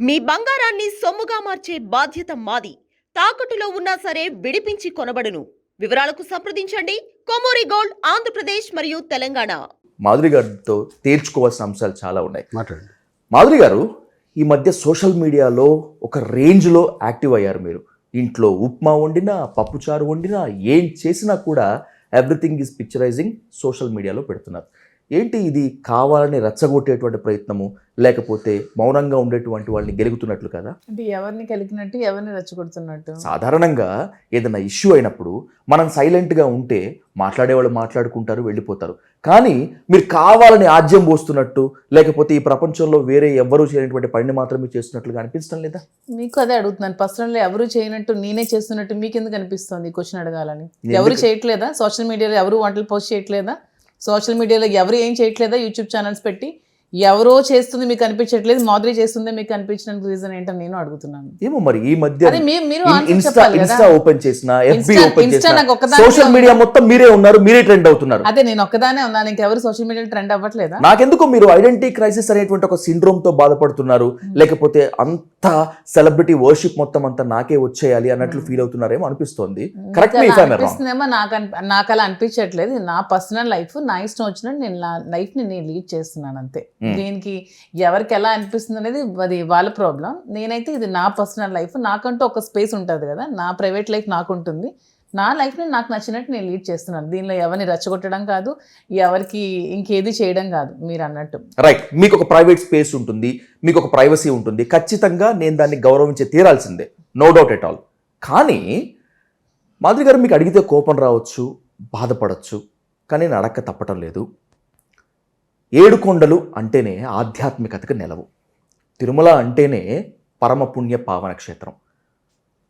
మీ బంగారాన్ని సొమ్ముగా మార్చే బాధ్యత మాది. తాకట్టులో ఉన్నా సరే విడిపించి కొనబడును. వివరాలకు సంప్రదించండి కొమూరి గోల్డ్, ఆంధ్రప్రదేశ్ మరియు తెలంగాణ. మాధురి గారితో తేల్చుకోవాల్సిన అంశాలు చాలా ఉన్నాయి. మాట్లాడండి. మాధురి గారు ఈ మధ్య సోషల్ మీడియాలో ఒక రేంజ్లో యాక్టివ్ అయ్యారు. మీరు ఇంట్లో ఉప్మా వండినా, పప్పుచారు వండినా, ఏం చేసినా కూడా ఎవ్రీథింగ్ ఈజ్ పిక్చరైజింగ్ సోషల్ మీడియాలో పెడుతున్నారు. ఏంటి ఇది? కావాలని రెచ్చగొట్టేటువంటి ప్రయత్నము, లేకపోతే మౌనంగా ఉండేటువంటి వాళ్ళని గెలుగుతున్నట్లు కదా? అంటే ఎవరిని కలిగినట్టు, ఎవరిని రెచ్చగొడుతున్నట్టు? సాధారణంగా ఏదైనా ఇష్యూ అయినప్పుడు మనం సైలెంట్గా ఉంటే మాట్లాడేవాళ్ళు మాట్లాడుకుంటారు, వెళ్ళిపోతారు. కానీ మీరు కావాలని ఆజ్యం పోస్తున్నట్టు, లేకపోతే ఈ ప్రపంచంలో వేరే ఎవ్వరూ చేయనటువంటి పనిని మాత్రమే చేస్తున్నట్లుగా అనిపించడం లేదా? మీకు అదే అడుగుతున్నాను. పర్సనల్గా ఎవరు చేయనట్టు నేనే చేస్తున్నట్టు మీకు ఎందుకు అనిపిస్తుంది? క్వశ్చన్ అడగాలని. ఎవరు చేయట్లేదా? సోషల్ మీడియాలో ఎవరు వంటలు పోస్ట్ చేయట్లేదా? సోషల్ మీడియాలో ఎవరు ఏం చేయట్లేదా? యూట్యూబ్ ఛానల్స్ పెట్టి ఎవరో చేస్తుంది మీకు అనిపించట్లేదు, మాధురి చేస్తుందే మీకు అనిపించడానికి రీజన్ ఏంటని నేను అడుగుతున్నాను. ఏమో మరి ఈ మధ్య మీరు ఇన్స్టా ఓపెన్ చేసినా, ఎఫ్బి ఓపెన్ ఇన్స్టా నాకు చేసినా, సోషల్ మీడియా మొత్తం మీరే ఉన్నారు, మీరే ట్రెండ్ అవుతున్నారు. అదే నేను ఒక్కదానే ఉన్నాను, ఇంకెవరు సోషల్ మీడియా ట్రెండ్ అవ్వట్లేదా? నాకెందుకు మీరు ఐడెంటిటీ క్రైసిస్ అనేటువంటి ఒక సిండ్రోమ్ తో బాధపడుతున్నారు, లేకపోతే అంత సెలబ్రిటీ వర్షిప్ మొత్తం అంతా నాకే వచ్చేయాలి అన్నట్లు ఫీల్ అవుతున్నారేమో అనిపిస్తోంది. కరెక్ట్ మీ అనిపిస్తుందేమో. నాకు అలా అనిపించట్లేదు. నా పర్సనల్ లైఫ్ నా ఇష్టం వచ్చినట్టు నేను నా లైఫ్ ని నేను లీడ్ చేస్తున్నాను అంతే. దీనికి ఎవరికి ఎలా అనిపిస్తుంది అనేది అది వాళ్ళ ప్రాబ్లం. నేనైతే ఇది నా పర్సనల్ లైఫ్, నాకంటూ ఒక స్పేస్ ఉంటుంది కదా, నా ప్రైవేట్ లైఫ్ నాకు ఉంటుంది. నా లైఫ్ని నాకు నచ్చినట్టు నేను లీడ్ చేస్తున్నాను. దీనిలో ఎవరిని రెచ్చగొట్టడం కాదు, ఎవరికి ఇంకేది చేయడం కాదు. మీరు అన్నట్టు రైట్. మీకు ఒక ప్రైవేట్ స్పేస్ ఉంటుంది, మీకు ఒక ప్రైవసీ ఉంటుంది. ఖచ్చితంగా నేను దాన్ని గౌరవించి తీరాల్సిందే, నో డౌట్ ఎట్ ఆల్. కానీ మాధురి గారు, మీకు అడిగితే కోపం రావచ్చు, బాధపడవచ్చు, కానీ నేను అడక్క తప్పటం లేదు. ఏడుకొండలు అంటేనే ఆధ్యాత్మికతకు నెలవు. తిరుమల అంటేనే పరమపుణ్య పావన క్షేత్రం.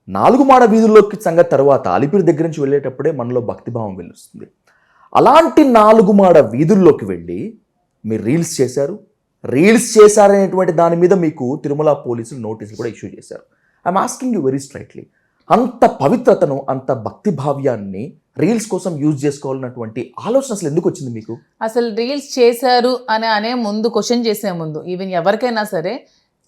4 మాడ వీధుల్లోకి సంగతి తర్వాత అలిపిరి దగ్గర నుంచి వెళ్ళేటప్పుడే మనలో భక్తిభావం వెలుస్తుంది. అలాంటి 4 మాడ వీధుల్లోకి వెళ్ళి మీరు రీల్స్ చేశారనేటువంటి దాని మీద మీకు తిరుమల పోలీసులు నోటీసులు కూడా ఇష్యూ చేశారు. I'm asking you very straightly, అంత పవిత్రతను, అంత భక్తి భావ్యాన్ని రీల్స్ కోసం యూజ్ చేసుకోవాలన్నటువంటి ఆలోచన అసలు ఎందుకు వచ్చింది మీకు? అసలు రీల్స్ చేశారు అనే ముందు, క్వశ్చన్ చేసే ముందు, ఈవెన్ ఎవరికైనా సరే,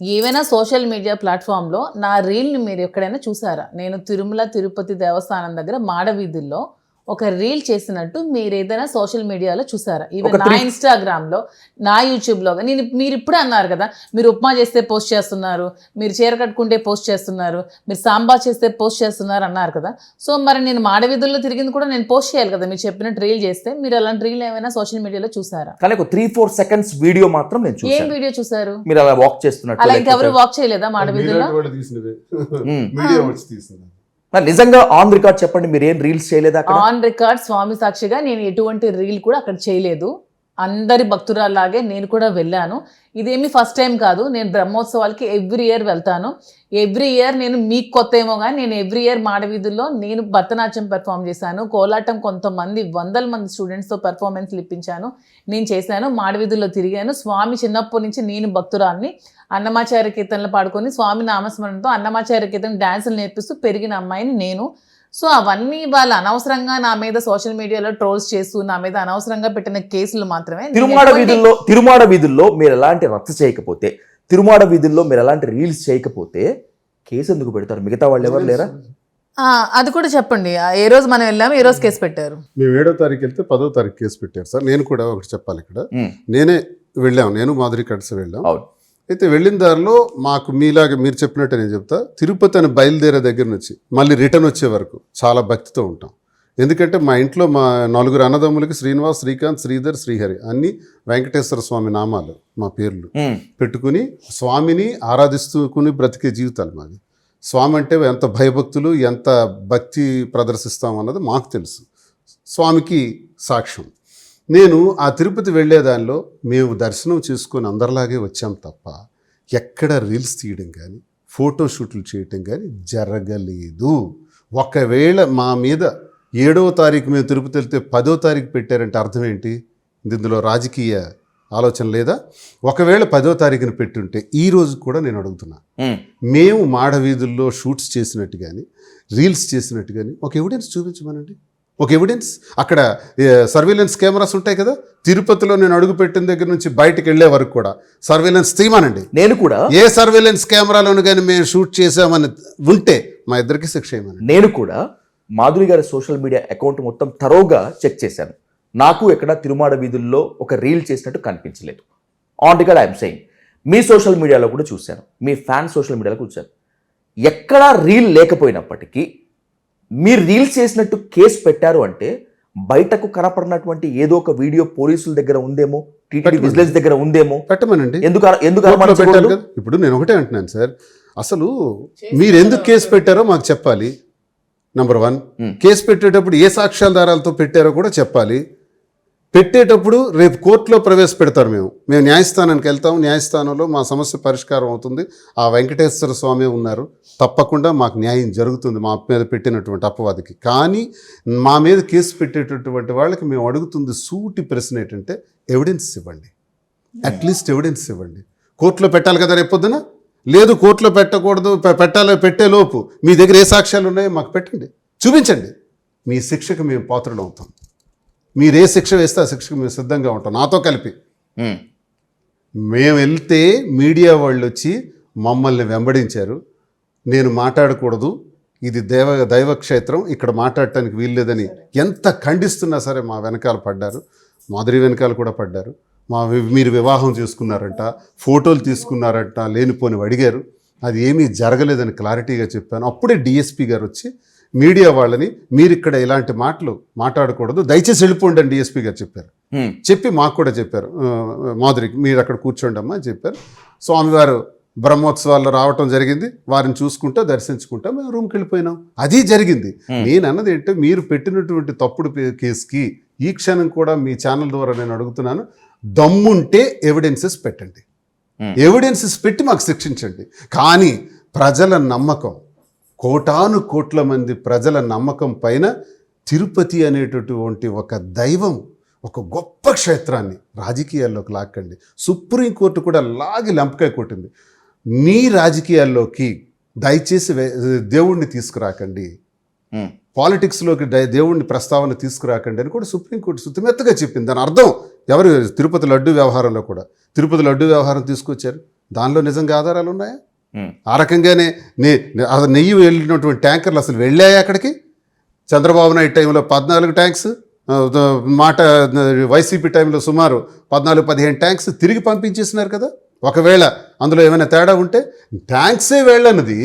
ఏవైనా సోషల్ మీడియా ప్లాట్ఫామ్లో నా రీల్ని మీరు ఎక్కడైనా చూసారా? నేను తిరుమల తిరుపతి దేవస్థానం దగ్గర మాడవీధుల్లో ఒక రీల్ చేసినట్టు మీరు ఏదైనా సోషల్ మీడియాలో చూసారా? ఈవెన్ నా ఇన్స్టాగ్రామ్లో, నా యూట్యూబ్లో. మీరు ఇప్పుడే అన్నారు కదా, మీరు ఉప్మా చేస్తే పోస్ట్ చేస్తున్నారు, మీరు చీర కట్టుకుంటే పోస్ట్ చేస్తున్నారు, మీరు సాంబార్ చేస్తే పోస్ట్ చేస్తున్నారు అన్నారు కదా. సో మరి నేను మాడవీధుల్లో తిరిగింది కూడా నేను పోస్ట్ చేయాలి కదా, మీరు చెప్పినట్టు రీల్ చేస్తే. మీరు అలాంటి రీల్ ఏమైనా సోషల్ మీడియాలో చూసారా? కానీ ఒక 3-4 సెకండ్స్ వీడియో మాత్రం నేను చూసాను. ఏం వీడియో చూసారు? మీరు అలా వాక్ చేస్తున్నట్టు. అలా ఇంకెవరు వాక్ చేయలేదా మాడవీధుల్లో? నిజంగా ఆన్ రికార్డ్ చెప్పండి, మీరు ఏం రీల్స్ చేయలేదా? ఆన్ రికార్డ్ స్వామి సాక్షిగా నేను ఎటువంటి రీల్ కూడా అక్కడ చేయలేదు. అందరి భక్తురాలాగే నేను కూడా వెళ్ళాను. ఇదేమి ఫస్ట్ టైం కాదు. నేను బ్రహ్మోత్సవాలకి ఎవ్రీ ఇయర్ వెళ్తాను. ఎవ్రీ ఇయర్ నేను మీకు కొత్త ఏమో కానీ నేను ఎవ్రీ ఇయర్ మాడవీధుల్లో నేను భరతనాట్యం పెర్ఫామ్ చేశాను, కోలాటం కొంతమంది 100 మంది స్టూడెంట్స్తో పెర్ఫార్మెన్స్లు ఇప్పించాను, నేను చేశాను, మాడవీధుల్లో తిరిగాను. స్వామి చిన్నప్పటి నుంచి నేను భక్తురాల్ని. అన్నమాచార్య కీర్తనలు పాడుకొని స్వామి నామస్మరణతో అన్నమాచార్య కీర్తన డ్యాన్సులు నేర్పిస్తూ పెరిగిన అమ్మాయిని నేను. సో అవన్నీ వాళ్ళు అనవసరంగా నా మీద సోషల్ మీడియాలో ట్రోల్స్ చేస్తూ నా మీద అనవసరంగా పెట్టిన కేసులు మాత్రమే. తిరుమాడ వీధుల్లో మీరు ఎలాంటి రచ్చ చేయకపోతే, తిరుమాడ వీధుల్లో మీరు ఎలాంటి రీల్స్ చేయకపోతే కేసు ఎందుకు పెడతారు? మిగతా వాళ్ళు ఎవరు లేరా? అది కూడా చెప్పండి. ఏ రోజు మనం వెళ్ళాము, ఏ రోజు కేసు పెట్టారు? మేము 7వ తారీఖు వెళ్తే 10వ తారీఖు కేసు పెట్టారు సార్. నేను కూడా ఒకటి చెప్పాలి ఇక్కడ. నేనే వెళ్ళాము, నేను మాధురి కలిసి వెళ్ళాం. అయితే వెళ్ళిన దారిలో మాకు మీలాగా మీరు చెప్పినట్టు నేను చెప్తా, తిరుపతి అని బయలుదేరే దగ్గర నుంచి మళ్ళీ రిటర్న్ వచ్చే వరకు చాలా భక్తితో ఉంటాం. ఎందుకంటే మా ఇంట్లో మా 4 అన్నదమ్ములకి శ్రీనివాస్, శ్రీకాంత్, శ్రీధర్, శ్రీహరి అన్ని వెంకటేశ్వర స్వామి నామాలు మా పేర్లు పెట్టుకుని స్వామిని ఆరాధిస్తూకుని బ్రతికే జీవితాలు మాది. స్వామి అంటే ఎంత భయభక్తులు, ఎంత భక్తి ప్రదర్శిస్తాం అన్నది మాకు తెలుసు, స్వామికి సాక్ష్యం. నేను ఆ తిరుపతి వెళ్ళేదానిలో మేము దర్శనం చేసుకొని అందరిలాగే వచ్చాం తప్ప ఎక్కడ రీల్స్ తీయడం కానీ ఫోటోషూట్లు చేయటం కానీ జరగలేదు. ఒకవేళ మా మీద 7వ తారీఖు మేము తిరుపతి వెళ్తే 10వ తారీఖు పెట్టారంటే అర్థం ఏంటి? ఇందులో రాజకీయ ఆలోచన లేదా? ఒకవేళ 10వ తారీఖున పెట్టుంటే ఈ రోజు కూడా నేను అడుగుతున్నా, మేము మాడవీధుల్లో షూట్స్ చేసినట్టు కానీ రీల్స్ చేసినట్టు కానీ ఒక ఎవిడెన్స్ చూపించమనండి. ఒక ఎవిడెన్స్. అక్కడ సర్వేలెన్స్ కెమెరాస్ ఉంటాయి కదా, తిరుపతిలో నేను అడుగు పెట్టిన దగ్గర నుంచి బయటకు వెళ్ళే వరకు కూడా సర్వేలెన్స్ తీయమనండి. నేను కూడా ఏ సర్వేలెన్స్ కెమెరాలను కానీ మేము షూట్ చేసామని ఉంటే మా ఇద్దరికి శిక్ష చేయమని. నేను కూడా మాధురి గారి సోషల్ మీడియా అకౌంట్ మొత్తం తరోగా చెక్ చేశాను. నాకు ఎక్కడ తిరుమాడ వీధుల్లో ఒక రీల్ చేసినట్టు కనిపించలేదు. On record I'm saying. Me social మీడియాలో కూడా చూశాను, మీ ఫ్యాన్ సోషల్ మీడియాలో చూశాను, ఎక్కడా రీల్ లేకపోయినప్పటికీ మీరు రీల్స్ చేసినట్టు కేసు పెట్టారు అంటే బయటకు కనపడినటువంటి ఏదో ఒక వీడియో పోలీసుల దగ్గర ఉందేమో, టీటీడీ విజిలెన్స్ దగ్గర ఉందేమో. పెట్టమనండి. ఎందుకు కోర్టులో పెట్టాలి కదా. ఇప్పుడు నేను ఒకటే అంటున్నాను సార్, అసలు మీరు ఎందుకు కేసు పెట్టారో మాకు చెప్పాలి. నంబర్ 1, కేసు పెట్టేటప్పుడు ఏ సాక్ష్యాధారాలతో పెట్టారో కూడా చెప్పాలి. పెట్టేటప్పుడు రేపు కోర్టులో ప్రవేశపెడతారు. మేము న్యాయస్థానానికి వెళ్తాము, న్యాయస్థానంలో మా సమస్య పరిష్కారం అవుతుంది. ఆ వెంకటేశ్వర స్వామి ఉన్నారు, తప్పకుండా మాకు న్యాయం జరుగుతుంది మా మీద పెట్టినటువంటి అపవాదికి. కానీ మా మీద కేసు పెట్టేటటువంటి వాళ్ళకి మేము అడుగుతుంది సూటి ప్రశ్న ఏంటంటే ఎవిడెన్స్ ఇవ్వండి, అట్లీస్ట్ ఎవిడెన్స్ ఇవ్వండి. కోర్టులో పెట్టాలి కదా రేపొద్దున. లేదు కోర్టులో పెట్టకూడదు, పెట్టేలోపు మీ దగ్గర ఏ సాక్ష్యాలు ఉన్నాయో మాకు పెట్టండి, చూపించండి. మీ శిక్షకు మేము పాత్రలు అవుతాం. మీరు ఏ శిక్ష వేస్తే ఆ శిక్షకు మేము సిద్ధంగా ఉంటాం, నాతో కలిపి. మేము వెళ్తే మీడియా వాళ్ళు వచ్చి మమ్మల్ని వెంబడించారు. నేను మాట్లాడకూడదు, ఇది దైవక్షేత్రం, ఇక్కడ మాట్లాడటానికి వీల్లేదని ఎంత ఖండిస్తున్నా సరే మా వెనకాల పడ్డారు. మాధురి వెనకాల కూడా పడ్డారు. మీరు వివాహం చేసుకున్నారంట, ఫోటోలు తీసుకున్నారంట, లేనిపోని అడిగారు. అది ఏమీ జరగలేదని క్లారిటీగా చెప్పాను. అప్పుడే డిఎస్పీ గారు వచ్చి మీడియా వాళ్ళని మీరు ఇక్కడ ఇలాంటి మాటలు మాట్లాడకూడదు, దయచేసి వెళ్ళిపోండి అని డిఎస్పీ గారు చెప్పారు. చెప్పి మాకు కూడా చెప్పారు, మాధురికి మీరు అక్కడ కూర్చోండి అమ్మా అని చెప్పారు. స్వామివారు బ్రహ్మోత్సవాల్లో రావటం జరిగింది. వారిని చూసుకుంటా దర్శించుకుంటా మేము రూమ్కి వెళ్ళిపోయినాం. అది జరిగింది. నేను అన్నది ఏంటంటే మీరు పెట్టినటువంటి తప్పుడు కేసుకి ఈ క్షణం కూడా మీ ఛానల్ ద్వారా నేను అడుగుతున్నాను, దమ్ముంటే ఎవిడెన్సెస్ పెట్టండి, ఎవిడెన్సెస్ పెట్టి మాకు శిక్షించండి. కానీ ప్రజల నమ్మకం, కోటాను కోట్ల మంది ప్రజల నమ్మకం పైన తిరుపతి అనేటటువంటి ఒక దైవం, ఒక గొప్ప క్షేత్రాన్ని రాజకీయాల్లోకి లాక్కండి. సుప్రీంకోర్టు కూడా లాగి లంపకాయ కొట్టింది. మీ రాజకీయాల్లోకి దయచేసి దేవుణ్ణి తీసుకురాకండి, పాలిటిక్స్లోకి దేవుణ్ణి ప్రస్తావన తీసుకురాకండి అని కూడా సుప్రీంకోర్టు శుతిమెత్తగా చెప్పింది. దాని అర్థం ఎవరు? తిరుపతి లడ్డు వ్యవహారంలో కూడా తిరుపతి లడ్డు వ్యవహారం తీసుకొచ్చారు, దానిలో నిజంగా ఆధారాలు ఉన్నాయా? ఆ రకంగానే నెయ్యి వెళ్ళినటువంటి ట్యాంకర్లు అసలు వెళ్ళాయి అక్కడికి. చంద్రబాబు నాయుడు టైంలో 14 ట్యాంక్స్, వైసీపీ టైంలో సుమారు 14-15 ట్యాంక్స్ తిరిగి పంపించేసినారు కదా. ఒకవేళ అందులో ఏమైనా తేడా ఉంటే ట్యాంక్సే వెళ్ళన్నది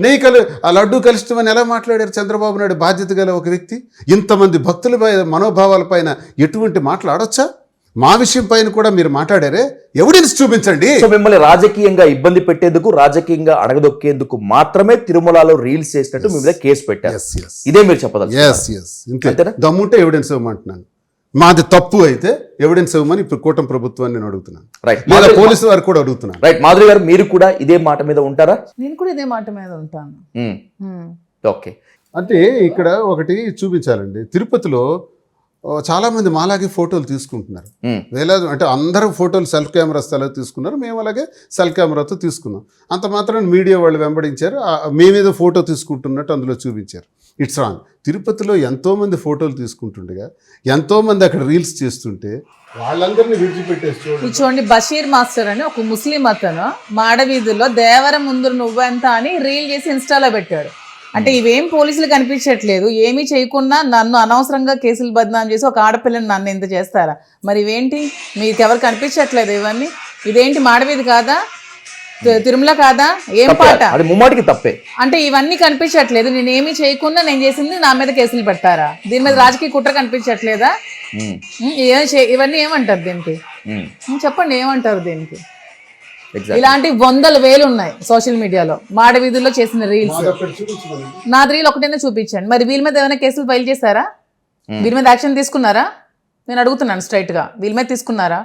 నెయ్యి ఆ లడ్డు కలుషితమని ఎలా మాట్లాడారు చంద్రబాబు నాయుడు బాధ్యత గల ఒక వ్యక్తి? ఇంతమంది భక్తుల మనోభావాల పైన ఎటువంటి మాట్లాడొచ్చా? మా విషయం పైన కూడా మీరు మాట్లాడారే, ఎవిడెన్స్ చూపించండి. సో మిమ్మల్ని రాజకీయంగా ఇబ్బంది పెట్టేందుకు, రాజకీయంగా అడగదొక్కేందుకు మాత్రమే తిరుమలలో రీల్స్ చేసినట్టు మీ మీద కేసు పెట్టారు. ఇదే మీరు చెప్పదలుచుకున్నారు. దమ్ముంటే ఎవిడెన్స్ ఇవ్వమంటున్నాను. మాది తప్పు అయితే ఎవిడెన్స్ ఇవ్వమని ఇప్పుడు కూటమి ప్రభుత్వాన్ని నేను అడుగుతున్నాను, లేదా పోలీసు వారు కూడా అడుగుతున్నాను. రైట్, మాధురి గారు మీరు కూడా ఇదే మాట మీద ఉంటారా? నేను కూడా ఇదే మాట మీద ఉంటాను. ఓకే, అంటే ఇక్కడ ఒకటి చూపించాలండి. తిరుపతిలో చాలామంది మాలాగే ఫోటోలు తీసుకుంటున్నారు, వేలాది. అంటే అందరూ ఫోటోలు సెల్ఫ్ కెమెరాతో తీసుకున్నారు, మేము అలాగే సెల్ కెమెరాతో తీసుకున్నాం. అంత మాత్రం మీడియా వాళ్ళు వెంబడించారు, మేమేదో ఫోటో తీసుకుంటున్నట్టు అందులో చూపించారు. It's wrong. తిరుపతిలో ఎంతోమంది ఫోటోలు తీసుకుంటుండగా ఎంతోమంది అక్కడ రీల్స్ చేస్తుంటే వాళ్ళందరినీ విడిచిపెట్టేసి చూడండి. బషీర్ మాస్టర్ అని ఒక ముస్లిం అతను మాడవీధుల్లో దేవరం ముందు నువ్వెంత అని రీల్ చేసి ఇన్స్టాలో పెట్టాడు. అంటే ఇవేం పోలీసులు కనిపించట్లేదు, ఏమీ చేయకుండా నన్ను అనవసరంగా కేసులు బదనాం చేసి ఒక ఆడపిల్లని నన్ను ఇంత చేస్తారా? మరి ఇవేంటి, మీకు ఎవరు కనిపించట్లేదు ఇవన్నీ? ఇదేంటి మాడవీధి కాదా, తిరుమల కాదా? ఏం పాట? ముమ్మాటికి తప్పే. అంటే ఇవన్నీ కనిపించట్లేదు, నేనేమి చేయకుండా నేను చేసింది నా మీద కేసులు పెడతారా? దీని మీద రాజకీయ కుట్ర కనిపించట్లేదా? ఇవన్నీ ఏమంటారు దీనికి? చెప్పండి, ఏమంటారు దీనికి? ఇలాంటి 100,000 ఉన్నాయి సోషల్ మీడియాలో మాడవీధుల్లో చేసిన రీల్స్. నా రీల్ ఒకటైనా చూపించండి. మరి వీళ్ళ మీద ఏమైనా కేసులు ఫైల్ చేశారా? వీళ్ళ మీద యాక్షన్ తీసుకున్నారా? నేను అడుగుతున్నాను స్ట్రైట్ గా, వీళ్ళ మీద తీసుకున్నారా?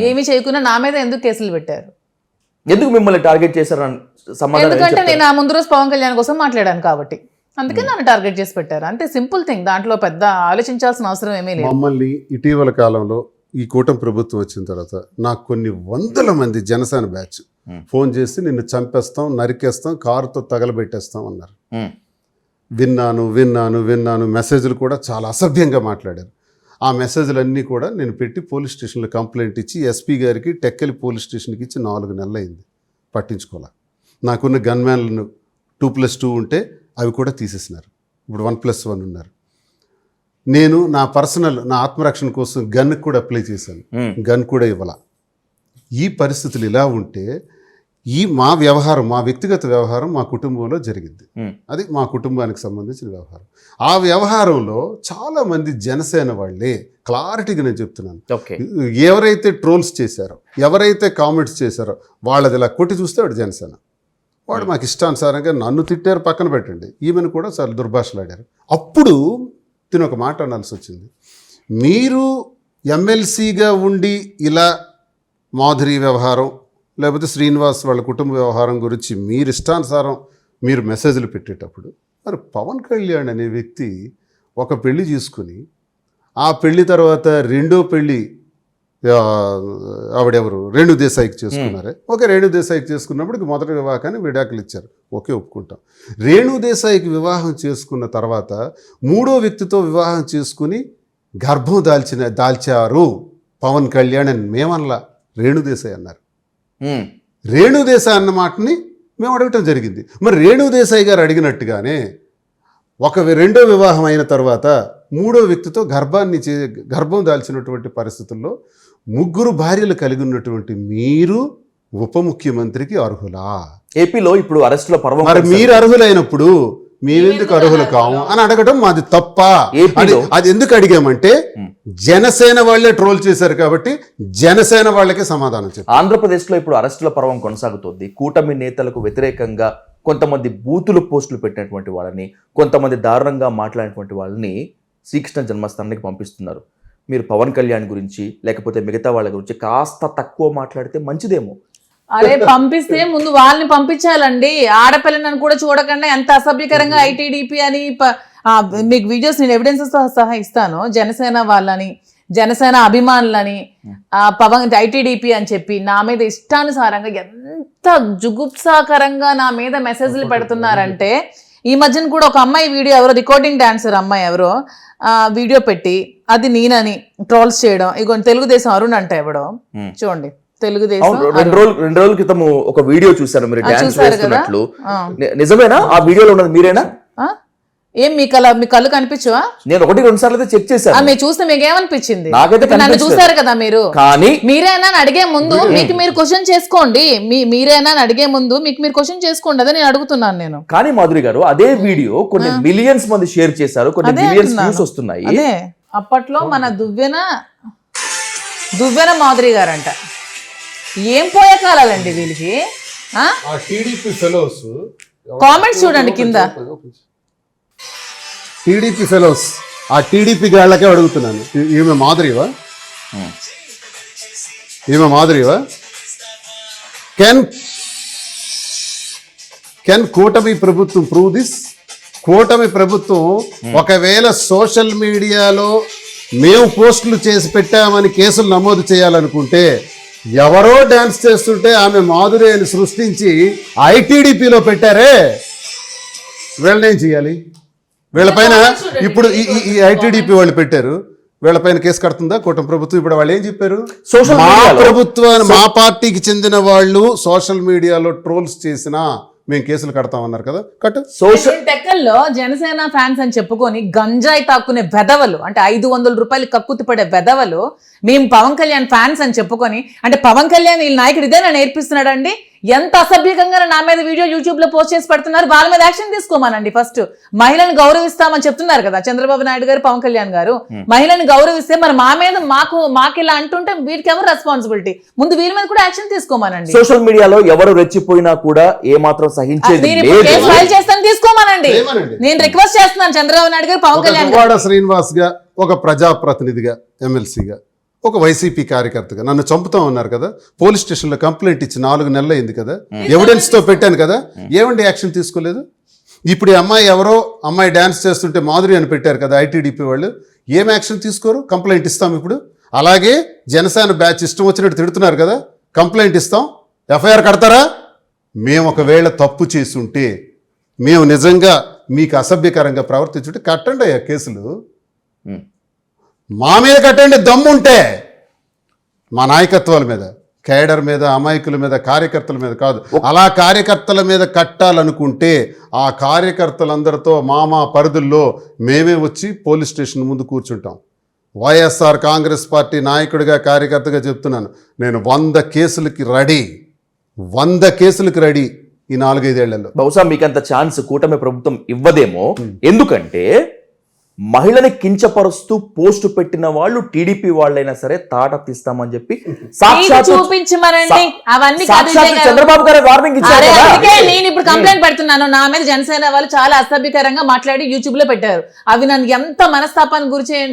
ఏమీ చేయకుండా నా మీద ఎందుకు కేసులు పెట్టారు? ఎందుకు మిమ్మల్ని టార్గెట్ చేశారు? ఎందుకంటే నేను ఆ ముందు రోజు పవన్ కళ్యాణ్ కోసం మాట్లాడాను కాబట్టి, అందుకే నన్ను టార్గెట్ చేసి పెట్టారు. అంతే, సింపుల్ థింగ్. దాంట్లో పెద్ద ఆలోచించాల్సిన అవసరం ఏమీ లేదు. మమ్మల్ని ఇటీవల కాలంలో ఈ కూటమి ప్రభుత్వం వచ్చిన తర్వాత నాకు కొన్ని 100 మంది జనసేన బ్యాచ్ ఫోన్ చేసి నిన్ను చంపేస్తాం, నరికేస్తాం, కారుతో తగలబెట్టేస్తాం అన్నారు. విన్నాను మెసేజ్లు కూడా చాలా అసభ్యంగా మాట్లాడారు. ఆ మెసేజ్లన్నీ కూడా నేను పెట్టి పోలీస్ స్టేషన్లో కంప్లైంట్ ఇచ్చి ఎస్పీ గారికి టెక్కలి పోలీస్ స్టేషన్కి ఇచ్చి 4 నెలలు అయింది, పట్టించుకోలే. నాకున్న గన్మ్యాన్లను 2+2 ఉంటే అవి కూడా తీసేసినారు, ఇప్పుడు 1+1 ఉన్నారు. నేను నా పర్సనల్ నా ఆత్మరక్షణ కోసం గన్కి కూడా అప్లై చేశాను, గన్ కూడా ఇవ్వాల. ఈ పరిస్థితులు ఇలా ఉంటే మా వ్యవహారం, మా వ్యక్తిగత వ్యవహారం మా కుటుంబంలో జరిగింది. అది మా కుటుంబానికి సంబంధించిన వ్యవహారం. ఆ వ్యవహారంలో చాలామంది జనసేన వాళ్ళే, క్లారిటీగా నేను చెప్తున్నాను, ఎవరైతే ట్రోల్స్ చేశారో, ఎవరైతే కామెంట్స్ చేశారో వాళ్ళది ఇలా కొట్టి చూస్తే వాడు జనసేన వాడు. మాకు ఇష్టానుసారంగా నన్ను తిట్టారు, పక్కన పెట్టండి, ఈమెను కూడా చాలా దుర్భాషలాడారు. అప్పుడు తిని ఒక మాట అనాల్సి వచ్చింది, మీరు ఎమ్మెల్సీగా ఉండి ఇలా మాధురి వ్యవహారం లేకపోతే శ్రీనివాస్ వాళ్ళ కుటుంబ వ్యవహారం గురించి మీరు ఇష్టానుసారం మీరు మెసేజ్లు పెట్టేటప్పుడు, మరి పవన్ కళ్యాణ్ అనే వ్యక్తి ఒక పెళ్లి చేసుకుని ఆ పెళ్లి తర్వాత రెండో పెళ్లి ఆవిడెవరు రేణు దేశాయికి చేసుకున్నారే, రేణు దేశాయికి చేసుకున్నప్పుడు మొదటి వివాహాన్ని విడాకులు ఇచ్చారు, ఒప్పుకుంటాం. రేణు దేశాయికి వివాహం చేసుకున్న తర్వాత 3వ వ్యక్తితో వివాహం చేసుకుని గర్భం దాల్చారు పవన్ కళ్యాణ్ అని మేమనలా, రేణు దేశాయి అన్నారు. రేణు దేశాయి అన్న మాటని మేము అడగటం జరిగింది. మరి రేణు దేశాయి గారు అడిగినట్టుగానే రెండో వివాహం అయిన తర్వాత 3వ వ్యక్తితో గర్భం దాల్చినటువంటి పరిస్థితుల్లో 3 భార్యలు కలిగి ఉన్నటువంటి మీరు ఉప ముఖ్యమంత్రికి అర్హులా? ఏపీలో ఇప్పుడు అరెస్టుల పర్వం, మరి మీరు అర్హులైనప్పుడు మేమెందుకు అర్హులు కాము అని అడగడం మాది తప్ప. అది ఎందుకు అడిగామంటే జనసేన వాళ్ళే ట్రోల్ చేశారు కాబట్టి జనసేన వాళ్ళకే సమాధానం చెప్పారు. ఆంధ్రప్రదేశ్లో ఇప్పుడు అరెస్టుల పర్వం కొనసాగుతోంది. కూటమి నేతలకు వ్యతిరేకంగా కొంతమంది బూతులు పోస్టులు పెట్టినటువంటి వాళ్ళని, కొంతమంది దారుణంగా మాట్లాడినటువంటి వాళ్ళని శ్రీకృష్ణ జన్మస్థానానికి పంపిస్తున్నారు. మీరు పవన్ కళ్యాణ్ గురించి లేకపోతే మిగతా వాళ్ళ గురించి కాస్త తక్కువ మాట్లాడితే మంచిదేమో. అరే పంపిస్తే ముందు వాళ్ళని పంపించాలండి, ఆడపిల్లని కూడా చూడకుండా ఎంత అసభ్యకరంగా ఐటీడీపీ అని మీకు వీడియోస్ నేను ఎవిడెన్సెస్ సహా ఇస్తాను. జనసేన వాళ్ళని, జనసేన అభిమానులని పవన్ ఐటీడీపీ అని చెప్పి నా మీద ఇష్టానుసారంగా ఎంత జుగుప్సాకరంగా నా మీద మెసేజ్లు పెడుతున్నారంటే, ఈ మధ్యన కూడా ఒక అమ్మాయి వీడియో, ఎవరో రికార్డింగ్ డాన్సర్ అమ్మాయి ఎవరో వీడియో పెట్టి అది నేనని ట్రోల్స్ చేయడం. ఇగో తెలుగుదేశం అరుణ్ అంటే ఎవడో చూడండి, తెలుగుదేశం 2 రోజుల క్రితం ఒక వీడియో చూశాను, మీరు డాన్స్ చేస్తున్నట్లు. నిజమేనా? ఆ వీడియోలో ఉన్నది మీరేనా? ఏం మీ కళ్ళు కనిపించవా? నేను 1-2 సార్లు అయితే చెక్ చేశాను. మీరు చూస్తే మీకు ఏమనిపించింది? నాకైతే నన్ను చూసారు కదా మీరు. కానీ మీరేనా అని అడిగే ముందు మీకు మీరు క్వశ్చన్ చేసుకోండి. మీరేనా అని అడిగే ముందు మీకు మీరు క్వశ్చన్ చేసుకోండి, అదే నేను అడుగుతున్నాను నేను. కానీ మాధురి గారు, అదే వీడియో కొన్ని మిలియన్స్ మంది షేర్ చేశారు, కొన్ని మిలియన్స్ వ్యూస్ వస్తున్నాయి. అదే అప్పట్లో మన దువ్వెన మాధురి గారంట. ఏం పోయే కాలాలండి వీళ్ళకి. కామెంట్స్ చూడండి కింద. టీడీపీ ఫెలోస్, ఆ టీడీపీ గాళ్ళకే అడుగుతున్నాను, ఈమె మాధురివా? కెన్ కూటమి ప్రభుత్వం ప్రూవ్ దిస్? కూటమి ప్రభుత్వం ఒకవేళ సోషల్ మీడియాలో మేము పోస్టులు చేసి పెట్టామని కేసులు నమోదు చేయాలనుకుంటే, ఎవరో డాన్స్ చేస్తుంటే ఆమె మాధురి అని సృష్టించి ఐటీడీపీలో పెట్టారే, వీళ్ళనేం చేయాలి? వీళ్ళపైన ఇప్పుడు ఈ ఐటీడీపీ వాళ్ళు పెట్టారు, వీళ్ళపైన కేసు కడుతుందా కూటమి ప్రభుత్వం? ఇప్పుడు వాళ్ళు ఏం చెప్పారు, మా పార్టీకి చెందిన వాళ్ళు సోషల్ మీడియాలో ట్రోల్స్ చేసినా మేము కేసులు కడతామన్నారు కదా. టెక్కల్లో జనసేన ఫ్యాన్స్ అని చెప్పుకొని గంజాయి తాక్కునే వెధవలు, అంటే 500 రూపాయలు కక్కుతి పడే వెధవలు మేము పవన్ కళ్యాణ్ ఫ్యాన్స్ అని చెప్పుకొని, అంటే పవన్ కళ్యాణ్ వీళ్ళ నాయకుడు ఇదేనా నేర్పిస్తున్నాడు అండి? ఎంత అసభ్యకంగా నా మీద వీడియో యూట్యూబ్ లో పోస్ట్ చేసి పెడుతున్నారు. వాళ్ళ మీద యాక్షన్ తీసుకోమనండి. ఫస్ట్ మహిళను గౌరవిస్తామని చెప్తున్నారు కదా చంద్రబాబు నాయుడు గారు, పవన్ కళ్యాణ్ గారు. మహిళను గౌరవిస్తే మరి మా మీద మాకు ఇలా అంటుంటే వీరికి ఎవరు రెస్పాన్సిబిలిటీ? ముందు వీరి మీద కూడా యాక్షన్ తీసుకోమనండి. సోషల్ మీడియాలో ఎవరు రెచ్చిపోయినా కూడా ఎమ్మెల్సీగా సహించేది కేసు ఫైల్ చేస్తాను, తీసుకోమనండి. నేను రిక్వెస్ట్ చేస్తున్నాను చంద్రబాబు నాయుడు గారు, పవన్ కళ్యాణ్ గారు. శ్రీనివాస్ గా ఒక ప్రజాప్రతినిధిగా, ఎమ్మెల్సీగా, ఒక వైసీపీ కార్యకర్తగా నన్ను చంపుతా ఉన్నారు కదా, పోలీస్ స్టేషన్లో కంప్లైంట్ ఇచ్చి 4 నెలలు అయింది కదా, ఎవిడెన్స్ తో పెట్టాను కదా, ఏమండి యాక్షన్ తీసుకోలేదు? ఇప్పుడు ఈ అమ్మాయి డాన్స్ చేస్తుంటే మాధురి అని పెట్టారు కదా ఐటీడీపీ వాళ్ళు, ఏం యాక్షన్ తీసుకోరు? కంప్లైంట్ ఇస్తాం ఇప్పుడు. అలాగే జనసేన బ్యాచ్ ఇష్టం వచ్చినట్టు తిడుతున్నారు కదా, కంప్లైంట్ ఇస్తాం, ఎఫ్ఐఆర్ కడతారా? మేము ఒకవేళ తప్పు చేసుంటే, మేము నిజంగా మీకు అసభ్యకరంగా ప్రవర్తించుంటే కట్టండి అయ్యా కేసులు, ఉమ్. మా మీద కట్టండి దమ్ముంటే, మా నాయకత్వాల మీద, కేడర్ మీద, అమాయకుల మీద, కార్యకర్తల మీద కాదు. అలా కార్యకర్తల మీద కట్టాలనుకుంటే ఆ కార్యకర్తలందరితో మా పరిధుల్లో మేమే వచ్చి పోలీస్ స్టేషన్ ముందు కూర్చుంటాం. వైఎస్ఆర్ కాంగ్రెస్ పార్టీ నాయకుడిగా, కార్యకర్తగా చెప్తున్నాను, నేను 100 కేసులకి రెడీ, 100 కేసులకి రెడీ ఈ 4-5 ఏళ్లలో. బహుశా మీకంత ఛాన్స్ కూటమి ప్రభుత్వం ఇవ్వదేమో. ఎందుకంటే మహిళని కించపరుస్తూ పోస్టు పెట్టిన వాళ్ళు టీడీపీ వాళ్ళైనా సరే తాట తీస్తామని చెప్పి చూపించమనండి. అవన్నీ కాదు విజయ్ గారు. చంద్రబాబు గారు వార్నింగ్ ఇచ్చారు అరే, కదా. అందుకే నేను ఇప్పుడు కంప్లైంట్ పెడుతున్నాను. నా మీద జనసేన వాళ్ళు చాలా అసభ్యకరంగా మాట్లాడి యూట్యూబ్ లో పెట్టారు. అవి నన్ను ఎంత మనస్తాపానికి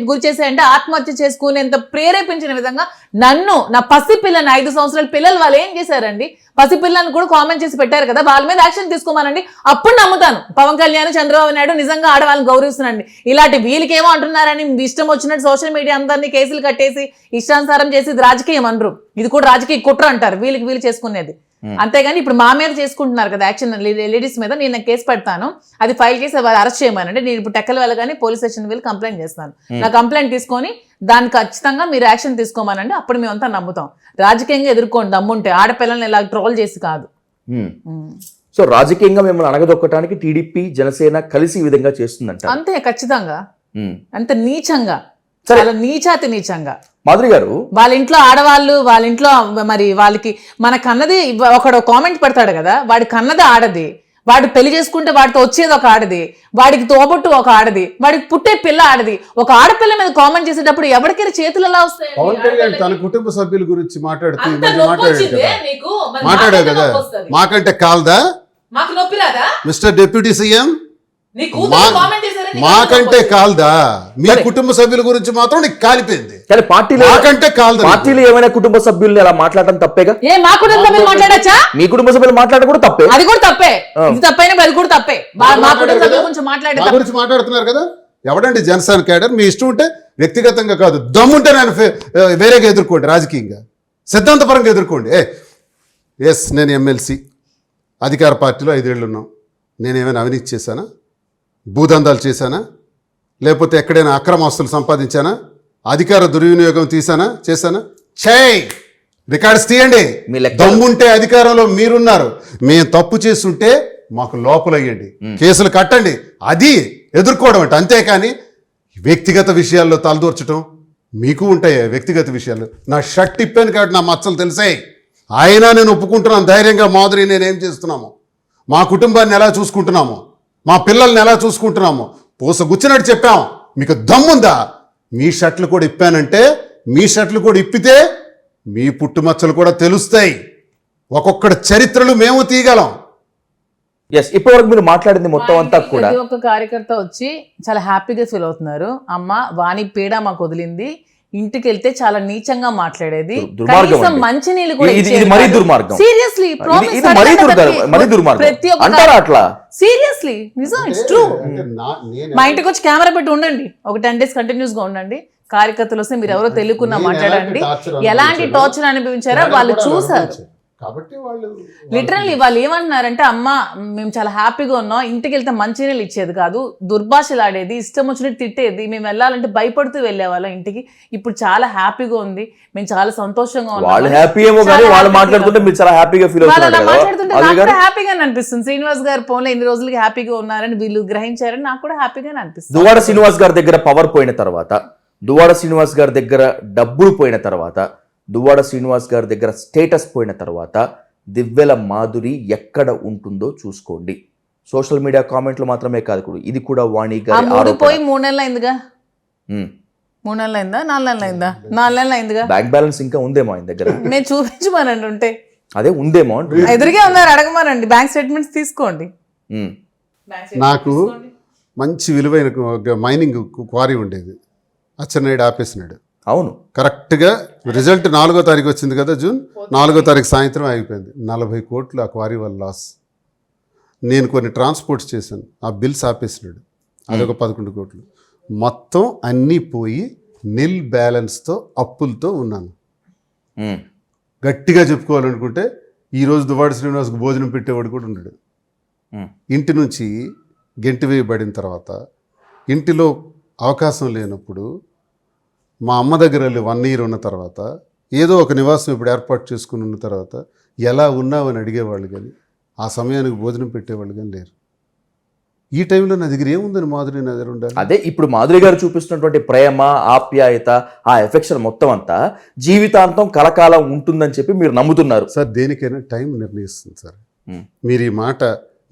గురి చేశాయంటే ఆత్మహత్య చేసుకునేంత ప్రేరేపించిన విధంగా నన్ను, నా పసి పిల్లని, 5 సంవత్సరాల పిల్లలు వాళ్ళు ఏం చేశారండి, పసిపిల్లని కూడా కామెంట్ చేసి పెట్టారు కదా, వాళ్ళ మీద యాక్షన్ తీసుకోమనండి. అప్పుడు నమ్ముతాను పవన్ కళ్యాణ్, చంద్రబాబు నాయుడు నిజంగా ఆడవాళ్ళని గౌరవిస్తున్నాండి. ఇలాంటి వీళ్ళకేమో అంటున్నారని ఇష్టం వచ్చినట్టు సోషల్ మీడియా అందరినీ కేసులు కట్టేసి ఇష్టానుసారం చేసి ఇది రాజకీయం అనరు, ఇది కూడా రాజకీయ కుట్ర అంటారు వీళ్ళు చేసుకునేది. అంతేగాని ఇప్పుడు మా మీద చేసుకుంటున్నారు కదా యాక్షన్, లేడీస్ మీద నేను కేసు పెడతాను, అది ఫైల్ చేసి వాళ్ళు అరెస్ట్ చేయమనండి. నేను ఇప్పుడు టెక్కల వెళ్ళగానే పోలీస్ స్టేషన్ వెళ్ళి కంప్లైంట్ చేస్తాను. నా కంప్లైంట్ తీసుకొని దాన్ని ఖచ్చితంగా మీరు యాక్షన్ తీసుకోమనండి. అప్పుడు మేమంతా నమ్ముతాం. రాజకీయంగా ఎదుర్కోండి దమ్ముంటే, ఆడపిల్లల్ని ఇలా ట్రోల్ చేసి కాదు. సో రాజకీయంగా మిమ్మల్ని అణగదొక్కడానికి టీడీపీ, జనసేన కలిసి ఈ విధంగా చేస్తుందంట. అంతే, ఖచ్చితంగా. అంత నీచంగా, చాలా నీచంగా. మాధురి గారు, వాళ్ళ ఇంట్లో ఆడవాళ్ళు, వాళ్ళ ఇంట్లో మరి వాళ్ళకి మన కన్నది ఒకడు కామెంట్ పెడతాడు కదా, వాడి కన్నది ఆడది, వాడు పెళ్లి చేసుకుంటే వాడితో వచ్చేది ఒక ఆడది, వాడికి తోబొట్టు ఒక ఆడది, వాడికి పుట్టే పిల్ల ఆడది. ఒక ఆడపిల్ల మీద కామెంట్ చేసేటప్పుడు ఎవరికైనా చేతులు ఎలా వస్తాయి? పవన్ కళ్యాణ్ తన కుటుంబ సభ్యుల గురించి మాట్లాడాడు కదా, మాకంటే కాల్దా మిస్టర్ డిప్యూటీ సీఎం, మాకంటే కాల్దా? మీ కుటుంబ సభ్యుల గురించి మాత్రం నీకు కాలిపోయింది. కానీ మాకంటే కాల్దా? పార్టీలు ఏమైనా కుటుంబ సభ్యుల్ని అలా మాట్లాడటం తప్పేగా? మా కుటుంబ సభ్యులు మాట్లాడచ్చా? మీ కుటుంబ సభ్యులు మాట్లాడడం కూడా తప్పే. అది కూడా తప్పే. ఇది తప్పైనా అది కూడా తప్పే. మా కుటుంబ సభ్యుల గురించి మాట్లాడుతున్నారు కదా. ఎవడండి జనసేన కేడర్? మీ ఇష్టం ఉంటే వ్యక్తిగతంగా కాదు, దమ్ముంటే నేను వేరేగా ఎదుర్కోండి, రాజకీయంగా సిద్ధాంతపరంగా ఎదుర్కోండి. ఎస్, నేను ఎమ్మెల్సీ, అధికార పార్టీలో 5 ఏళ్ళు ఉన్నాం. నేనేమైనా అవినీతి చేశానా? భూదందాలు చేశానా? లేకపోతే ఎక్కడైనా అక్రమ ఆస్తులు సంపాదించానా? అధికార దుర్వినియోగం చేశానా? చేయి, రికార్డ్స్ తీయండి. దమ్ముంటే అధికారంలో మీరున్నారు, మేము తప్పు చేస్తుంటే మాకు లోపలయ్యండి, కేసులు కట్టండి. అది ఎదుర్కోవడం అంటే. అంతేకాని వ్యక్తిగత విషయాల్లో తలదూర్చడం మీకు ఉంటాయి. వ్యక్తిగత విషయాలు నా షర్ట్ ఇప్పాను కాబట్టి నా మచ్చలు తెలిసాయి. అయినా నేను ఒప్పుకుంటున్నాను ధైర్యంగా, మాధురి నేనేం చేస్తున్నాము, మా కుటుంబాన్ని ఎలా చూసుకుంటున్నాము, మా పిల్లల్ని ఎలా చూసుకుంటున్నాము, పూసగుచ్చినట్టు చెప్పాం. మీకు దమ్ముందా? మీ షర్ట్లు కూడా ఇప్పానంటే, మీ షర్ట్లు కూడా ఇప్పితే మీ పుట్టుమచ్చలు కూడా తెలుస్తాయి. ఒక్కొక్కటి చరిత్రలు మేము తీయగలం. ఇప్పటివరకు మీరు మాట్లాడింది మొత్తం అంతా కూడా ఒక కార్యకర్త వచ్చి చాలా హ్యాపీగా ఫీల్ అవుతున్నారు. అమ్మ వాణి పీడ మాకు వదిలింది, ఇంటికి వెళ్తే చాలా నీచంగా మాట్లాడేది, కనీసం మంచినీళ్ళు కూడా సీరియస్లీ సీరియస్లీ నిజం, ఇట్స్ ట్రూ. మా ఇంటికి వచ్చి కెమెరా పెట్టి ఉండండి, ఒక 10 days కంటిన్యూస్ గా ఉండండి. కార్యకర్తలు వస్తే మీరు ఎవరో తెలియకున్నా మాట్లాడండి, ఎలాంటి టార్చర్ అనుభవించారో వాళ్ళు చూసారు. లిటరల్లీ వాళ్ళు ఏమంటున్నారంటే, అమ్మ మేము చాలా హ్యాపీగా ఉన్నాం, ఇంటికి వెళ్తే మంచినీళ్ళు ఇచ్చేది కాదు, దుర్భాషలాడేది, ఇష్టం వచ్చినట్టు తిట్టేది, మేము వెళ్ళాలంటే భయపడుతూ వెళ్ళేవాళ్ళం ఇంటికి, ఇప్పుడు చాలా హ్యాపీగా ఉంది, మేము చాలా సంతోషంగా ఉన్నాం. మాట్లాడుతుంటే హ్యాపీగా అనిపిస్తుంది. శ్రీనివాస్ గారు ఫోన్లో ఇన్ని రోజులకి హ్యాపీగా ఉన్నారని వీళ్ళు గ్రహించారని నాకు కూడా హ్యాపీగా అనిపిస్తుంది. దువ్వాడ శ్రీనివాస్ గారి దగ్గర పవర్ పోయిన తర్వాత, దువ్వాడ శ్రీనివాస్ గారి దగ్గర డబ్బులు పోయిన తర్వాత, దువ్వాడ శ్రీనివాస్ గారి దగ్గర స్టేటస్ పోయిన తర్వాత దివ్వెల మాధురి ఎక్కడ ఉంటుందో చూసుకోండి. సోషల్ మీడియా కామెంట్లు మాత్రమే కాదు, ఇది కూడా వాణి గారి పోయి 3 నెలలు అయిందిగా. 3 నెలలు అయిందా? 4 నెలలు అయిందా? 4 నెలలు అయిందిగా. బ్యాంక్ బ్యాలెన్స్ ఇంకా ఉందేమో ఆయన దగ్గర. మేము చూపించమనండి ఉంటే. అదే ఉందేమో, ఎదురుగా ఉన్నారు, అడగమనండి, బ్యాంక్ స్టేట్మెంట్స్ తీసుకోండి. నాకు మంచి విలువైన మైనింగ్ క్వారీ ఉండేది, అచ్చెన్నాయుడు ఆపేసినాడు. అవును, కరెక్ట్గా రిజల్ట్ 4వ తారీఖు వచ్చింది కదా, జూన్ 4వ తారీఖు సాయంత్రం అయిపోయింది. 40 కోట్లు ఆ క్వారీ వల్ల లాస్. నేను కొన్ని ట్రాన్స్పోర్ట్స్ చేశాను, ఆ బిల్స్ ఆపేసినాడు, అదొక 11 కోట్లు. మొత్తం అన్నీ పోయి నిల్ బ్యాలెన్స్తో అప్పులతో ఉన్నాను. గట్టిగా చెప్పుకోవాలనుకుంటే ఈరోజు దువ్వాడ శ్రీనివాస్కి భోజనం పెట్టేవాడు కూడా ఉన్నాడు. ఇంటి నుంచి గెంటి వేయబడిన తర్వాత ఇంటిలో అవకాశం లేనప్పుడు మా అమ్మ దగ్గర వెళ్ళి 1 year ఉన్న తర్వాత ఏదో ఒక నివాసం ఇప్పుడు ఏర్పాటు చేసుకుని ఉన్న తర్వాత ఎలా ఉన్నావని అడిగేవాళ్ళు కానీ ఆ సమయానికి భోజనం పెట్టేవాళ్ళు కానీ లేరు. ఈ టైంలో నా దగ్గర ఏముందని మాధురి నా దగ్గర ఉండాలి. అదే ఇప్పుడు మాధురి గారు చూపిస్తున్నటువంటి ప్రేమ, ఆప్యాయత, ఆ ఎఫెక్షన్ మొత్తం అంతా జీవితాంతం కలకాలం ఉంటుందని చెప్పి మీరు నమ్ముతున్నారు. సార్ దేనికైనా టైం నిర్ణయిస్తుంది సార్. మీరు ఈ మాట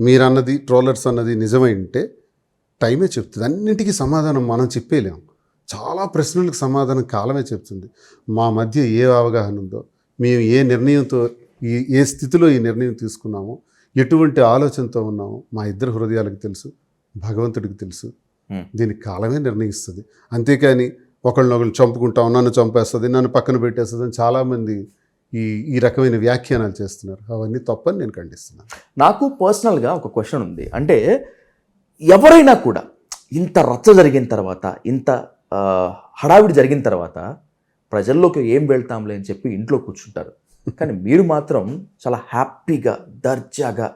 మీరు అన్నది ట్రోలర్స్ అన్నది నిజమై ఉంటే టైమే చెప్తుంది. అన్నింటికీ సమాధానం మనం చెప్పేలేం. చాలా ప్రశ్నలకు సమాధానం కాలమే చెప్తుంది. మా మధ్య ఏ అవగాహన ఉందో, మేము ఏ నిర్ణయంతో ఏ స్థితిలో ఈ నిర్ణయం తీసుకున్నామో, ఎటువంటి ఆలోచనతో ఉన్నామో మా ఇద్దరు హృదయాలకు తెలుసు, భగవంతుడికి తెలుసు. దీనికి కాలమే నిర్ణయిస్తుంది. అంతేకాని ఒకళ్ళనొకళ్ళు చంపుకుంటాం, నన్ను చంపేస్తుంది, నన్ను పక్కన పెట్టేస్తుంది అని చాలామంది ఈ రకమైన వ్యాఖ్యానాలు చేస్తున్నారు. అవన్నీ తప్పని నేను ఖండిస్తున్నాను. నాకు పర్సనల్గా ఒక క్వశ్చన్ ఉంది. అంటే ఎవరైనా కూడా ఇంత రచ్చ జరిగిన తర్వాత, ఇంత హడావిడి జరిగిన తర్వాత ప్రజల్లోకి ఏం వెళ్తాంలే అని చెప్పి ఇంట్లో కూర్చుంటారు. కానీ మీరు మాత్రం చాలా హ్యాపీగా, దర్జాగా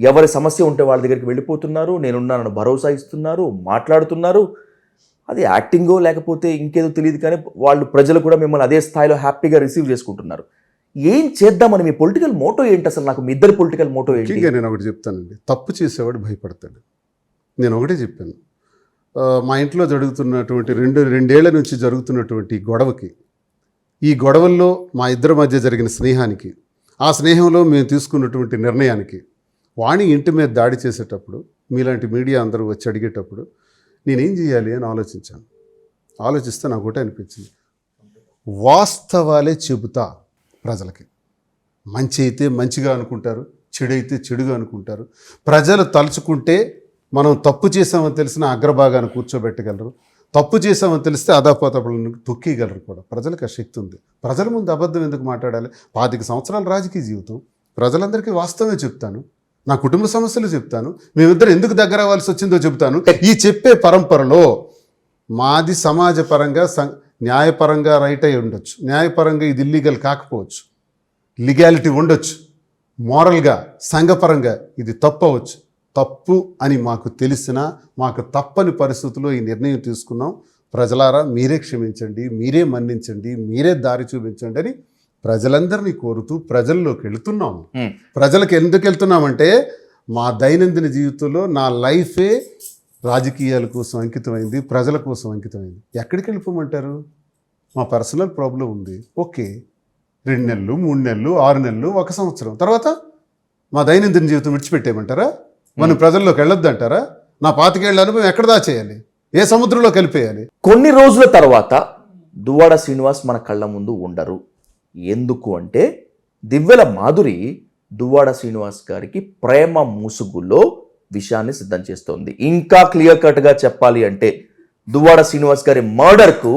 ఎవరి సమస్య ఉంటే వాళ్ళ దగ్గరికి వెళ్ళిపోతున్నారు, నేనున్నానని భరోసా ఇస్తున్నారు, మాట్లాడుతున్నారు. అది యాక్టింగో లేకపోతే ఇంకేదో తెలియదు, కానీ వాళ్ళు ప్రజలు కూడా మిమ్మల్ని అదే స్థాయిలో హ్యాపీగా రిసీవ్ చేసుకుంటున్నారు. ఏం చేద్దామని మీ పొలిటికల్ మోటో ఏంటి అసలు? నాకు మీ ఇద్దరు పొలిటికల్ మోటో ఏంటి? ముఖ్యంగా నేను ఒకటి చెప్తానండి, తప్పు చేసేవాడు భయపడతాడు. నేను ఒకటే చెప్పాను, మా ఇంట్లో జరుగుతున్నటువంటి రెండేళ్ల నుంచి జరుగుతున్నటువంటి గొడవకి, ఈ గొడవల్లో మా ఇద్దరి మధ్య జరిగిన స్నేహానికి, ఆ స్నేహంలో మేము తీసుకున్నటువంటి నిర్ణయానికి వాణి ఇంటి మీద దాడి చేసేటప్పుడు మీలాంటి మీడియా అందరూ వచ్చి అడిగేటప్పుడు నేనేం చేయాలి అని ఆలోచిస్తే నాకు ఒకటే అనిపించింది, వాస్తవాలే చెబుతా ప్రజలకి. మంచి అయితే మంచిగా అనుకుంటారు, చెడు అయితే చెడుగా అనుకుంటారు. ప్రజలు తలుచుకుంటే మనం తప్పు చేసామని తెలిసిన అగ్రభాగాన్ని కూర్చోబెట్టగలరు, తప్పు చేసామని తెలిస్తే అదాపోతలను తొక్కిగలరు కూడా. ప్రజలకు ఆ శక్తి ఉంది. ప్రజల ముందు అబద్ధం ఎందుకు మాట్లాడాలి? 25 సంవత్సరాల రాజకీయ జీవితం, ప్రజలందరికీ వాస్తవమే చెప్తాను, నా కుటుంబ సమస్యలు చెప్తాను, మేమిద్దరు ఎందుకు దగ్గర అవ్వాల్సి వచ్చిందో చెప్తాను. ఈ చెప్పే పరంపరలో మాది సమాజపరంగా న్యాయపరంగా రైట్ అయి ఉండొచ్చు, న్యాయపరంగా ఇది ఇల్లీగల్ కాకపోవచ్చు, లీగాలిటీ ఉండొచ్చు, మోరల్గా సంఘపరంగా ఇది తప్పు అవ్వచ్చు. తప్పు అని మాకు తెలిసినా మాకు తప్పని పరిస్థితుల్లో ఈ నిర్ణయం తీసుకున్నాం. ప్రజలారా మీరే క్షమించండి, మీరే మన్నించండి, మీరే దారి చూపించండి అని ప్రజలందరినీ కోరుతూ ప్రజల్లోకి వెళుతున్నాము. ప్రజలకు ఎందుకు వెళ్తున్నామంటే మా దైనందిన జీవితంలో నా లైఫే రాజకీయాల కోసం అంకితమైంది, ప్రజల కోసం అంకితమైంది. ఎక్కడికి వెళ్ళిపోమంటారు? మా పర్సనల్ ప్రాబ్లం ఉంది, ఓకే, 2 నెలలు 3 నెలలు 6 నెలలు 1 సంవత్సరం తర్వాత మా దైనందిన జీవితం విడిచిపెట్టేయమంటారా? మనం ప్రజల్లోకి వెళ్ళొద్దు అంటారా? నా 25 ఏళ్ల అనుభవం ఎక్కడ దాచేయాలి? ఏ సముద్రంలో కలిపేయాలి? కొన్ని రోజుల తర్వాత దువ్వాడ శ్రీనివాస్ మన కళ్ళ ముందు ఉండరు. ఎందుకు అంటే దివ్వెల మాధురి దువ్వాడ శ్రీనివాస్ గారికి ప్రేమ ముసుగులో విషయాన్ని సిద్ధం చేస్తోంది. ఇంకా క్లియర్ కట్గా చెప్పాలి అంటే దువ్వాడ శ్రీనివాస్ గారి మర్డర్కు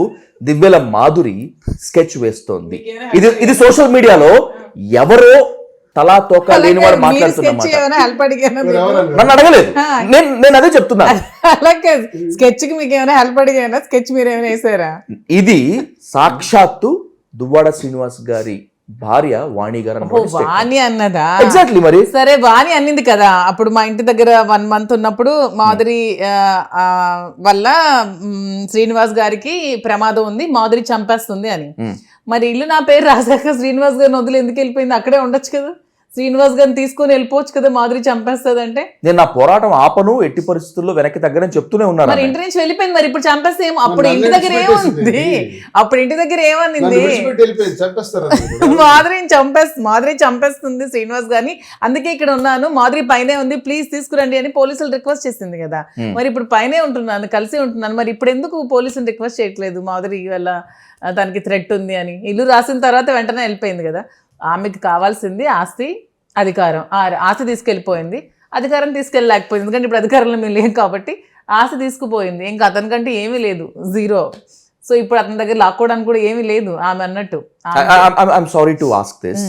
దివ్వెల మాధురి స్కెచ్ వేస్తోంది. ఇది సోషల్ మీడియాలో ఎవరో తలా తోక లేని వాడు మాట్లాడుతున్నమాట. నన్ను అడగలేదు, నేను అదే చెప్తున్నా. స్కెచ్ కి మీకు ఏమైనా హెల్ప్ అడిగానా? స్కెచ్ మీరు ఏమైనా వేసారా? ఇది సాక్షాత్తు దువ్వాడ శ్రీనివాస్ గారి భార్య వాణి గారు. వాణి అన్నదా? ఎగ్జాక్ట్లీ. మరి సరే, వాణి అన్నింది కదా అప్పుడు మా ఇంటి దగ్గర 1 month ఉన్నప్పుడు మాధురి వల్ల శ్రీనివాస్ గారికి ప్రమాదం ఉంది, మాధురి చంపేస్తుంది అని. మరి ఇల్లు నా పేరు రాశాక శ్రీనివాస్ గారిని వదిలి ఎందుకు వెళ్ళిపోయింది? అక్కడే ఉండొచ్చు కదా, శ్రీనివాస్ గారిని తీసుకొని వెళ్ళిపోవచ్చు కదా, మాధురి చంపేస్తుంది అంటే. నేను నా పోరాటం ఆపను, ఎట్టి పరిస్థితుల్లో వెనక్కి తగ్గని చెప్తూనే ఉన్నాను. మరి ఇంటి నుంచి వెళ్ళిపోయింది, మరి ఇప్పుడు చంపేస్తే అప్పుడు ఇంటి దగ్గర ఏముంది? అప్పుడు ఇంటి దగ్గర ఏమనింది? మాధురి చంపేస్తుంది శ్రీనివాస్ గారిని, అందుకే ఇక్కడ ఉన్నాను, మాధురి పైనే ఉంది, ప్లీజ్ తీసుకురండి అని పోలీసులు రిక్వెస్ట్ చేసింది కదా. మరి ఇప్పుడు పైనే ఉంటున్నాను, కలిసి ఉంటున్నాను, మరి ఇప్పుడు ఎందుకు పోలీసులు రిక్వెస్ట్ చేయట్లేదు? మాధురి వల్ల తనకి థ్రెట్ ఉంది అని ఇల్లు రాసిన తర్వాత వెంటనే వెళ్ళిపోయింది కదా. ఆమెకి కావాల్సింది ఆస్తి, అధికారం. ఆస్తి తీసుకెళ్ళిపోయింది, అధికారం తీసుకెళ్ళలేకపోయింది, ఎందుకంటే ఇప్పుడు అధికారంలో మేము లేం కాబట్టి ఆస్తి తీసుకుపోయింది. ఇంకా అతనికంటే ఏమీ లేదు, 0. సో ఇప్పుడు అతని దగ్గర లాక్కోవడానికి కూడా ఏమీ లేదు ఆమె అన్నట్టు. I'm sorry to ask this,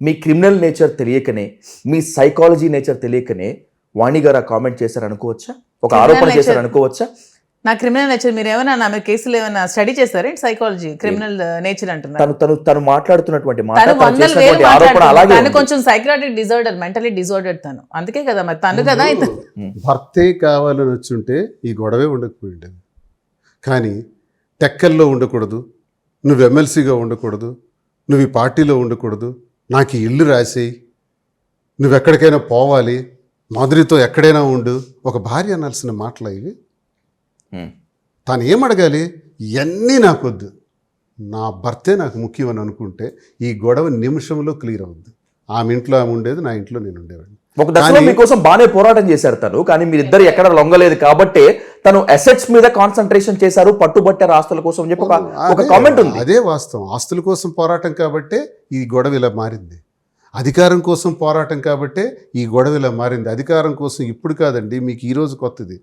మీ క్రిమినల్ నేచర్ తెలియకనే, మీ సైకాలజీ నేచర్ తెలియకనే వాణి గారు కామెంట్ చేశారు అనుకోవచ్చా? ఒక ఆరోపణ చేశారు అనుకోవచ్చా? నా క్రిమినల్ నేచర్ మీరు ఏమైనా నా మీద కేసులు ఏమైనా స్టడీ చేస్తారా సైకాలజీ క్రిమినల్ నేచర్ అంటున్నారు. తను మాట్లాడుతున్నటువంటి మాట, తను తను వందల వేలు చేసినటువంటి ఆరోపణ అలాగే మాట్లాడుతుంది. తను ఉంది. కొంచెం సైక్రాటిక్ డిజార్డర్, మెంటలీ డిజార్డర్ తను. అందుకే కదా మరి తను కదా ఇతను. భర్తే కావాలని వచ్చుంటే ఈ గొడవే ఉండకపోయిండేది. కానీ టెక్కల్లో ఉండకూడదు, నువ్వు ఎమ్మెల్సీగా ఉండకూడదు, నువ్వు ఈ పార్టీలో ఉండకూడదు, నాకు ఈ ఇల్లు రాసేయి, నువ్వు ఎక్కడికైనా పోవాలి, మాధురితో ఎక్కడైనా ఉండు, ఒక భార్య అనాల్సిన మాటలు ఇవి. తాను ఏం అడగాలి? ఇవన్నీ నాకొద్దు, నా భర్తే నాకు ముఖ్యం అని అనుకుంటే ఈ గొడవ నిమిషంలో క్లియర్ అవుద్ది. ఆమె ఇంట్లో ఆమె ఉండేది, నా ఇంట్లో నేను ఉండేవాడిని. ఒక దశలో మీకోసం బాగానే పోరాటం చేశారు తను, కానీ మీరిద్దరు ఎక్కడ లొంగలేదు కాబట్టి తను అసెట్స్ మీద కాన్సన్ట్రేషన్ చేశారు, పట్టుబట్టారు ఆస్తుల కోసం అని చెప్పి ఒక కామెంట్ ఉంది. అదే వాస్తవం. ఆస్తుల కోసం పోరాటం కాబట్టే ఈ గొడవ ఇలా మారింది. అధికారం కోసం పోరాటం కాబట్టే ఈ గొడవ ఇలా మారింది. అధికారం కోసం ఇప్పుడు కాదండి, మీకు ఈరోజు కొత్తది.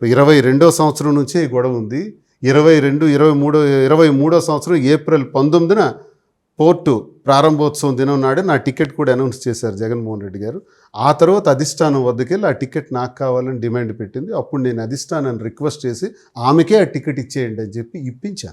22వ సంవత్సరం నుంచే ఈ గొడవ ఉంది. 23వ సంవత్సరం ఏప్రిల్ 19న పోర్టు ప్రారంభోత్సవం దినం నాడే నా టికెట్ కూడా అనౌన్స్ చేశారు జగన్మోహన్ రెడ్డి గారు. ఆ తర్వాత అధిష్టానం వద్దకెళ్ళి ఆ టికెట్ నాకు కావాలని డిమాండ్ పెట్టింది. అప్పుడు నేను అధిష్టానాన్ని రిక్వెస్ట్ చేసి ఆమెకే ఆ టికెట్ ఇచ్చేయండి అని చెప్పి ఇప్పించాను.